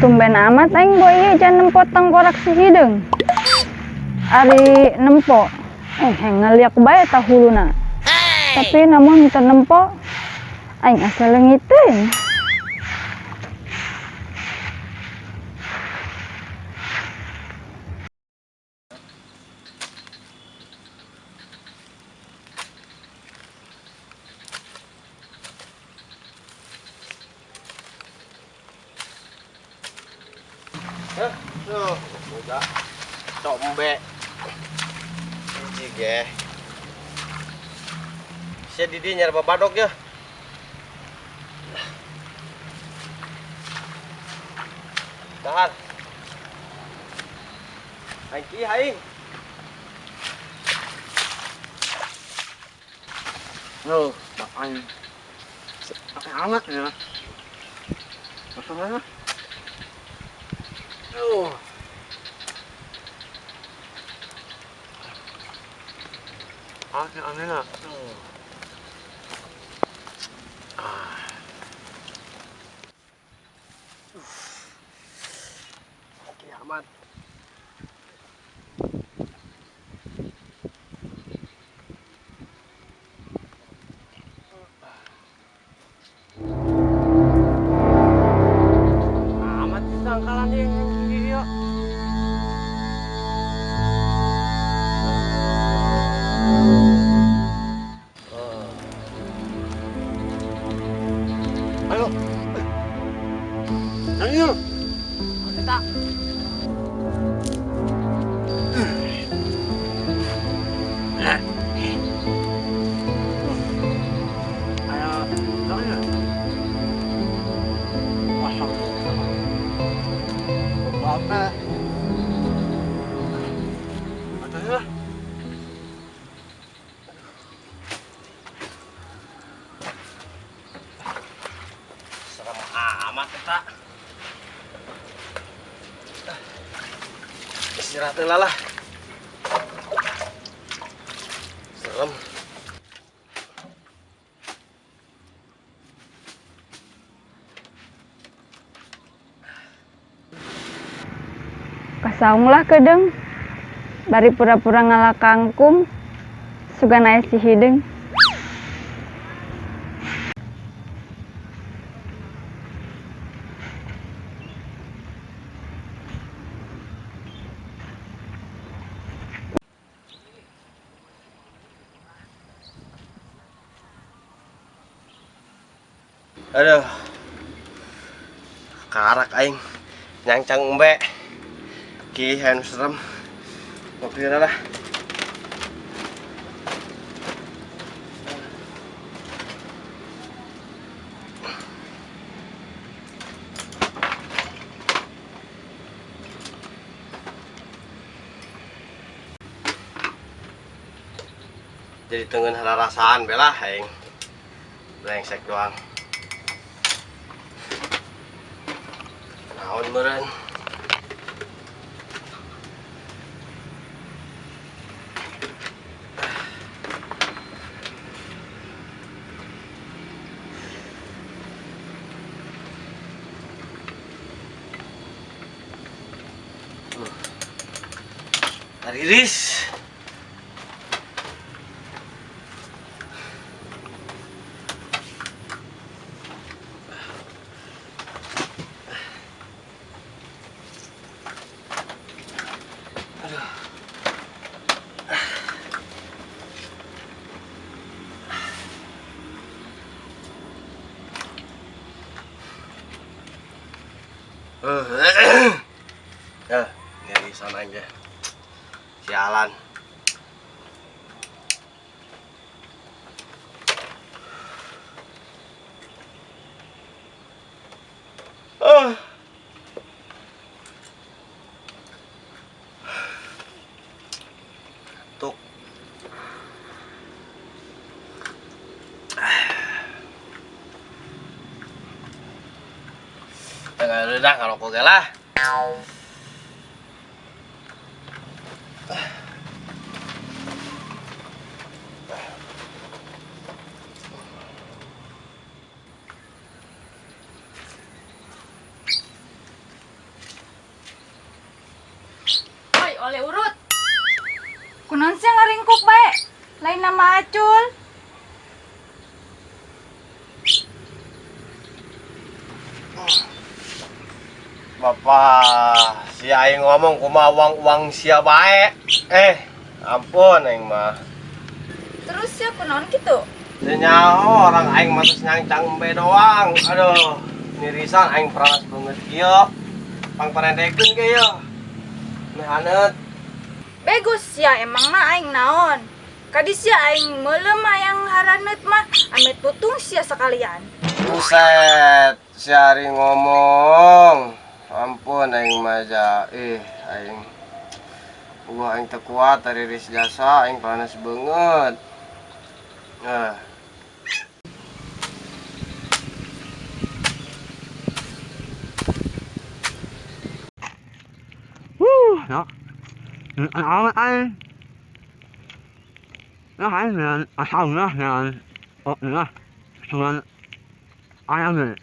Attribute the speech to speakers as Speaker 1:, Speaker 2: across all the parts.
Speaker 1: Tumben amat aing boy ieu can nempot tengkorak si hideung. Ari nempo. Ngeliak bae tah huluna. Tapi namun teu nempo aing asa leungiteun.
Speaker 2: Udah combe jige saya didi nyari babadok ya tahan aing aing no makan hangat ya masalahnya aneh nak. Oke aman. Amat sangkalan yang dia. Ayo. Ayo. Kita. Ayo, jangan. Masuk. Apa? Ada. Serem amat kita. Istirahat lah. Serem.
Speaker 1: Kasaunglah kedeung. Bari pura-pura ngalah kangkung. Sugan aya si hideung.
Speaker 2: Aduh. Karak aing nyancang embe. Ki hen serem. Ngopi lah. Jadi tengen rasaan belah aing. Brengsek doang. Naon meureun. Riris. Dari sana aja. Sialan. Tuh. Tengah udah kalau kau galah.
Speaker 1: Non sih ngeringkuk bae. Lain nama Acul.
Speaker 2: Bapak, si aing ngomong kumaha uang sia bae. Ampun aing mah.
Speaker 1: Terus ya kunaon gitu?
Speaker 2: Nyaho orang aing mah terus nyangcang embe doang. Aduh, nirisan aing peranas banget kieu. Pangparendekeun ge yeuh. Meh haneut.
Speaker 1: Bagus ya emang mah aing naon. Kadis ya aing meuleuh mah yang haraneut mah amit putung sia sekalian.
Speaker 2: Buset, si Ari ngomong. Ampun aing mah ja. Aing aing teu kuat tariris jasa, aing panas banget. Nah.
Speaker 3: Đó. Ở anh nó phải là ở sau nữa là nữa rồi ai ăn rồi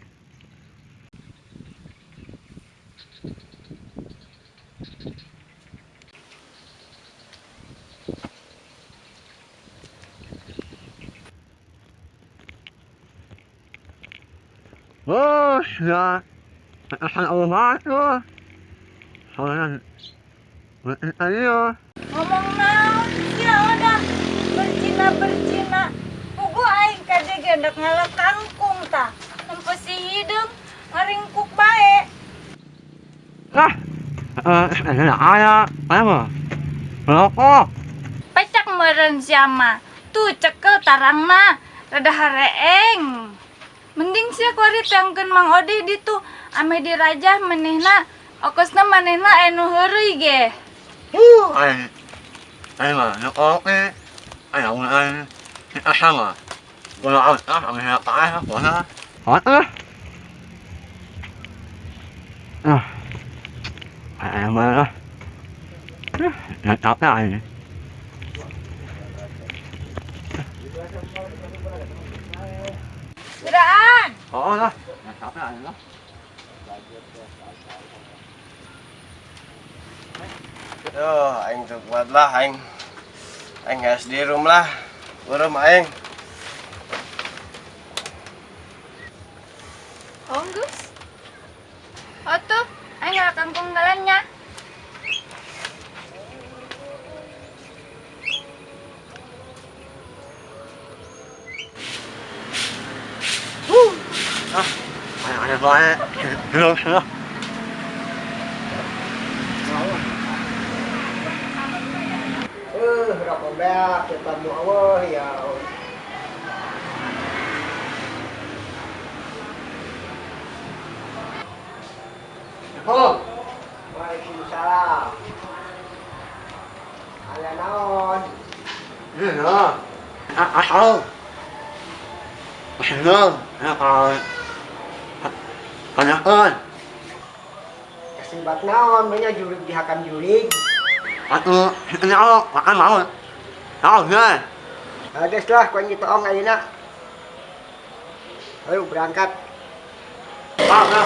Speaker 3: ya ăn ở má nữa rồi anh ayo
Speaker 1: Ngomong naon sia udah bercina pugu aing kade gendak ngalah kangkung tah nempo si hideung ngaringkuk bae.
Speaker 3: anh là ai á ai mà rokok
Speaker 1: Pecak meureun siama tuh cekel tarangna rada hareeng. Mending sia kuari tangkeun Mang Odi ditu ame dirajah manehna okosna manehna anu heureuy ge.
Speaker 3: anh mà nó có cái anh ông anh sao mà còn ông ông nhà tại nó của nó hỏi mà đó nó chọc cái này
Speaker 1: Geraan.
Speaker 3: đó nó chọc cái này đó
Speaker 2: Aing teu kuat lah aing harus di rumah lah. Urem aing.
Speaker 1: Onggus. Oto, aing ngalah kangkung ngalannya.
Speaker 3: anh nói được được
Speaker 2: Rokok bea ketemu eueuh ya. Waalaikumsalam. Ada naon?
Speaker 3: Ini nữa không nữa còn nhớ ơn
Speaker 2: Kasibat naon banyak jurig dihakam jurig.
Speaker 3: aku nó makan mau nó ghê
Speaker 2: Geus lah ku gitu ong ayeuna. Ayo berangkat.
Speaker 3: đó đó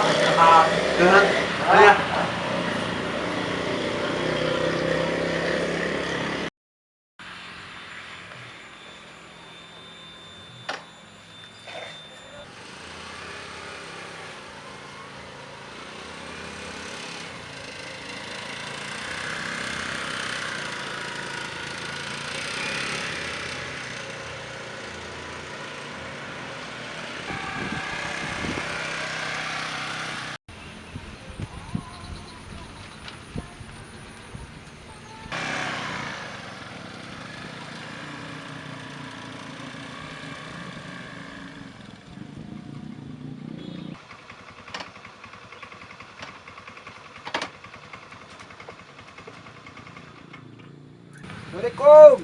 Speaker 2: Assalamualaikum.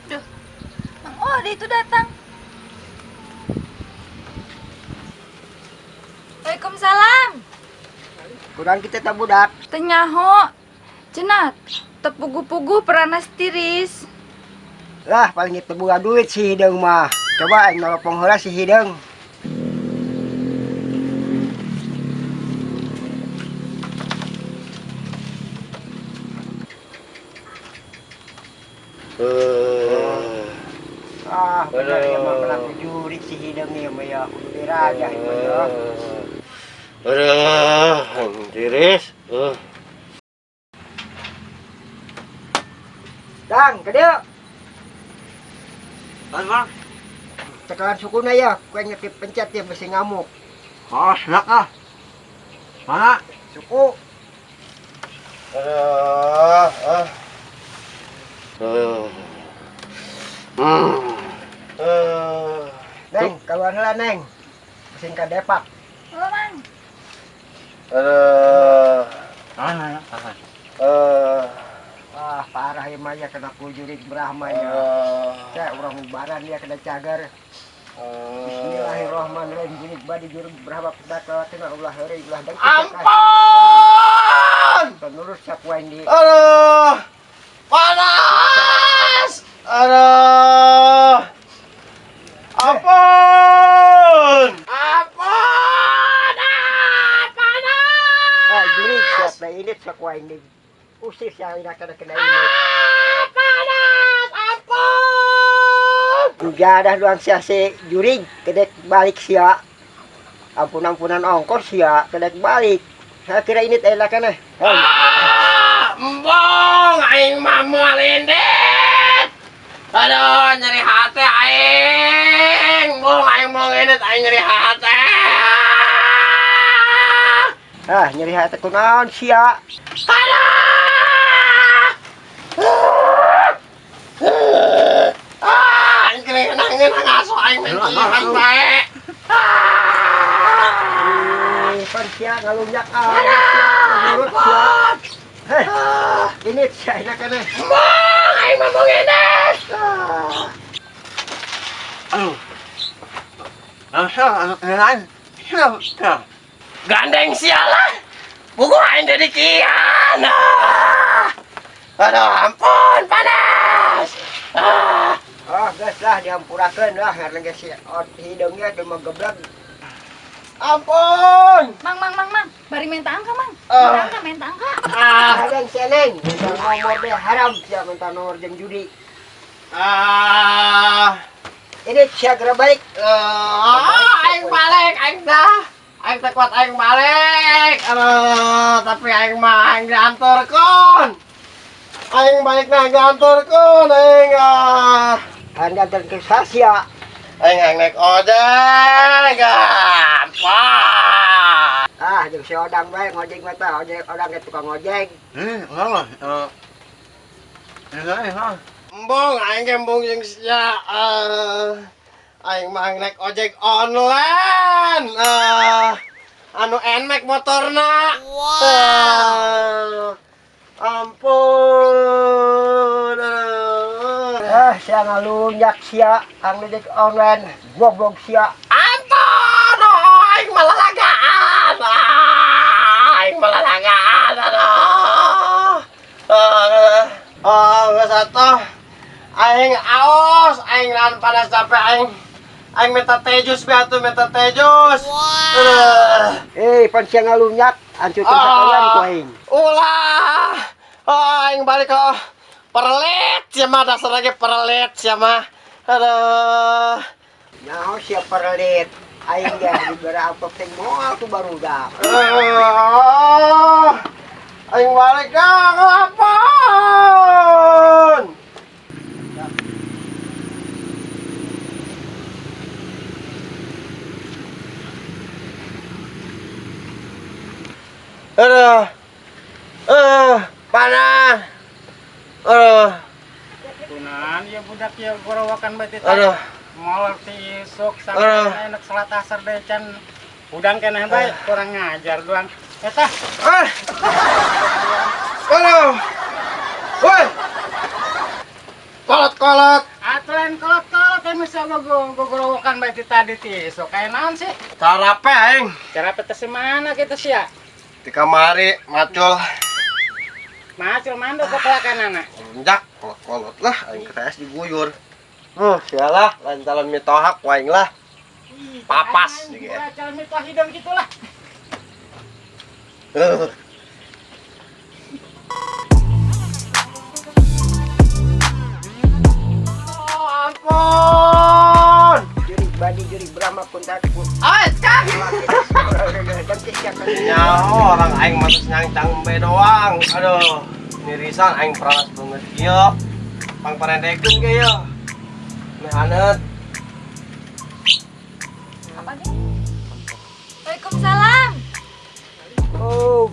Speaker 1: Duh, Mang Odi itu datang. Waalaikumsalam.
Speaker 2: Kurang kita tak budak.
Speaker 1: Tenyaho. Cenat, tepugu-pugu peranas tiris.
Speaker 2: Lah paling itu buka duit si hideung mah. Coba aing nolopong heula si hideung.
Speaker 4: Benar ya mah pelaku juri si hidung nih mah ya. Udah diraja itu ya.
Speaker 2: Aduh, tiris.
Speaker 4: Dang, kadeo.
Speaker 3: Bang.
Speaker 4: Sekarang suku na ya, kue ngekip pencet ya mesti ngamuk.
Speaker 3: Oh, siap ah. Mana?
Speaker 4: Suku.
Speaker 2: Aduh,
Speaker 4: Neng, kaluan lah neng. Mesin kadepak.
Speaker 1: Halo, Mang.
Speaker 2: aduh,
Speaker 3: Mana?
Speaker 4: Wah, parah ya Maya kena kujurit Brahma ya. Saya orang ubaran dia kena cagar. Bismillahirrahmanirrahim. Jurit badi jurug berapa pedaka kena ulah hari ulah dan
Speaker 2: ampun,
Speaker 4: penurut siapa yang di
Speaker 2: aduh, panas, aduh, ampun, panas,
Speaker 4: jurit siapa ini siapa yang di usir siapa yang kena ini. Jadah doang sia si jurig kedek balik sia. Ampun-ampunan ongkos sia kedek balik. Saya kira ini teh lah kana.
Speaker 2: embong, aing mah moal indit, aduh, nyeri hati aing, aing mau indit, aing nyeri hati.
Speaker 4: Nyeri hati kunaon sia.
Speaker 2: Nangin ngaso aing mencintai bae.
Speaker 4: Pan sia ngalunyak menurut sia. Ini sia enak kana.
Speaker 2: Aing mah mau indit.
Speaker 3: Aduh. Anak lain. Siapa?
Speaker 2: Gandeng sialah, buku aing jadi kian. Aduh, ampun, panas.
Speaker 4: Geus lah diampurakeun lah ngareng geus si hidungnya teu mageblag.
Speaker 2: Ampun.
Speaker 1: Mang. Bari minta angka, Mang. Minta angka.
Speaker 4: Neng seneng, nomor dia haram sia minta nomor jeung judi. Ini sia geura balik.
Speaker 2: Aing balik, aing dah. Aing teh kuat aing balik. Tapi aing mah aing diantarkeun. Aing balik nah diantarkeun aing.
Speaker 4: Anda ke Sasia.
Speaker 2: Aing naik ojek. Gampang.
Speaker 4: Jeung si odang bae ngojek mah teh ojek odang ke tukang ojek.
Speaker 3: Enggak lah. Enggak.
Speaker 2: Embong, aing ge embong jeung sia. Aing mah naik ojek online. Anu Nmax motorna. Ampun.
Speaker 4: Sia ngalunjak sia ang ojek online goblok sia.
Speaker 2: Anton, aing malalagaan. Aing malalagaan. Geus atuh. Aing aos, aing nahan panas capek aing minta teh jus be atuh minta teh jus.
Speaker 4: Pan sia ngalunjak ancu teu sakalian ku aing.
Speaker 2: Ulah. Aing balik ke perlet sia mah dasar lagi perlet sia mah. Aduh.
Speaker 4: Nyaho sia perlit. Aing ge dibere apa teh moal tu barudak.
Speaker 2: Aing balik ke ngapun. Panas.
Speaker 5: Kunaon ya budak ya gorowakan bae teh.
Speaker 2: Aduh.
Speaker 5: Molor ti isuk sampai enak salat asar deh can udang keneh bae kurang ngajar doang. Eta.
Speaker 2: Woi. Kolot.
Speaker 5: Aturan kolot-kolot teh mesti gorowakan bae ti tadi ti isuk. Kayak naon sih?
Speaker 2: Carape aing.
Speaker 5: Cara peta mana kita sih ya?
Speaker 2: Di kamari macul.
Speaker 5: Macul mandok ke pelakanana.
Speaker 2: Onjak kolot lah aing ketes diguyur. Sialah lain calon mitohak waing lah. Papas
Speaker 5: gitu ya. Calon mitoh hidung gitulah.
Speaker 4: di juri berama pun takut.
Speaker 2: Ay, Kang!
Speaker 4: Dan kesiakan.
Speaker 2: Nyaho orang aing matus nyangcang be doang. Aduh, mirisan aing peralas banget kieu. Pang parendekeun ge ya. Meh haneut.
Speaker 6: Apa nih? Waalaikumsalam.
Speaker 4: Oh,